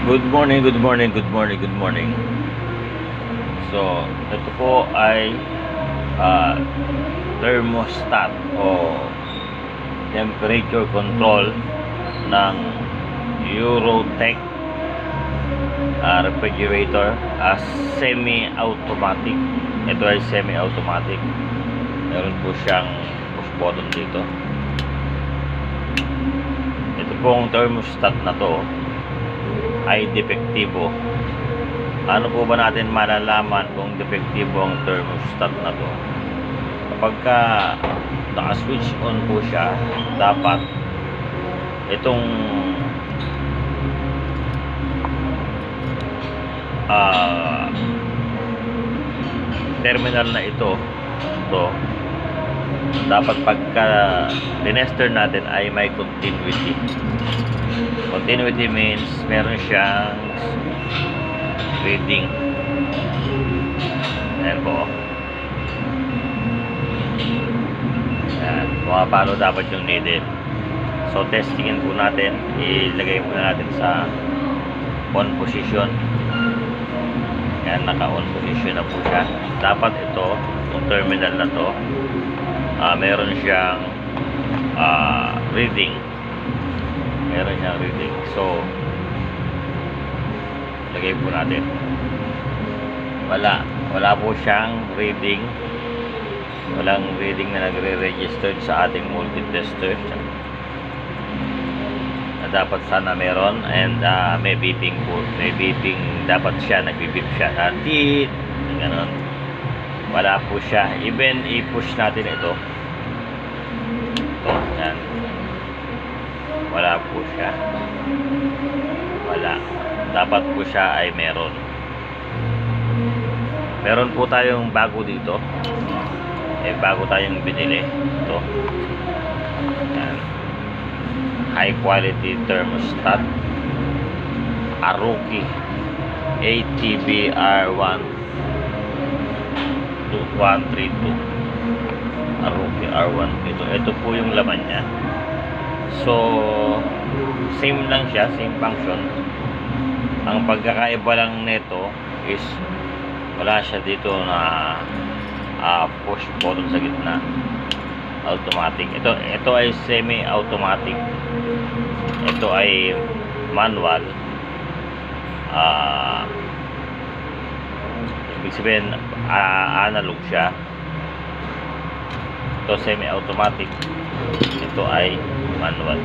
Good morning, good morning, good morning, good morning. So, ito po ay uh, thermostat o temperature control ng Eurotech refrigerator as semi-automatic. Ito ay semi-automatic. Meron po siyang push button dito. Ito pong thermostat na to ay depektibo. Ano po ba natin malalaman kung depektibo ang thermostat na to? Kapag naka-switch on po siya, dapat itong terminal na ito dapat pagka tinester natin ay may continuity. Continuity means meron siyang reading. Ayan po. Ayan, pumapalo dapat yung needle. So testingin po natin, ilagay muna natin sa on position. Ayan, naka on position na po siya. Dapat ito, yung terminal na to, meron siyang reading. Meron siyang reading. So lagay po natin. Wala po siyang reading. Walang reading na nagre-register sa ating multitester na dapat sana meron. And may beeping po. May beeping, dapat siya, nagbe-beep siya. Tit! Ganon. Wala po siya. Even i-push natin ito. Ito, yan. Wala po siya. Wala. Dapat po siya ay meron. Meron po tayong bago dito. Bago tayong binili. Ito. Yan. High quality thermostat. Aruki ATBR1 132. Aruki R1. Ito po yung laman niya. So same lang siya, same function. Ang pagkakaiba lang nito is wala siya dito na push button sa gitna. Automatic. Ito ay semi-automatic. Ito ay manual. Ibig sabihin analog siya. Ito semi-automatic. Ito ay manual.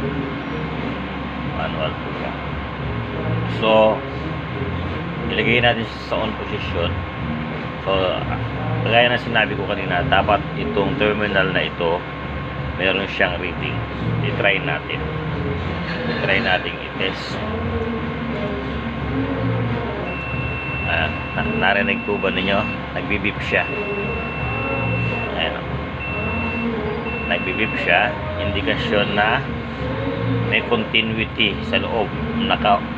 Manual po siya. So ilagay natin sa on position. So kagaya na sinabi ko kanina, dapat itong terminal na ito meron siyang reading. I-try natin. I-try natin i-test. Narinig po ba ninyo? Nagbibip siya. Ayan. Nagbibip siya. Indikasyon na may continuity sa loob.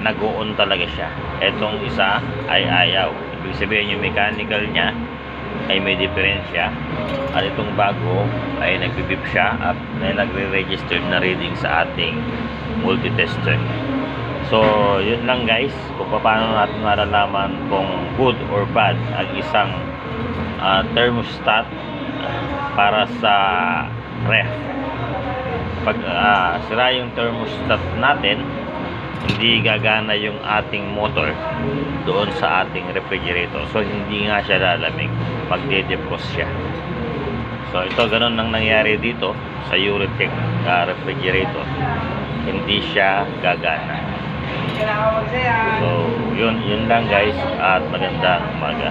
Nag-on talaga siya. Etong isa ay ayaw. Ibig sabihin yung mechanical niya ay may diferensya. At itong bago ay nagbibip siya at may nagre-register na reading sa ating multitester. So yun lang guys, kung paano natin malalaman kung good or bad ang isang thermostat para sa ref. Pag sira yung thermostat natin, hindi gagana yung ating motor doon sa ating refrigerator. So hindi nga siya lalamig, magde-defrost siya. So ito, ganun lang nangyari dito sa Eurotech refrigerator. Hindi siya gagana. So yun lang guys, at magandang umaga.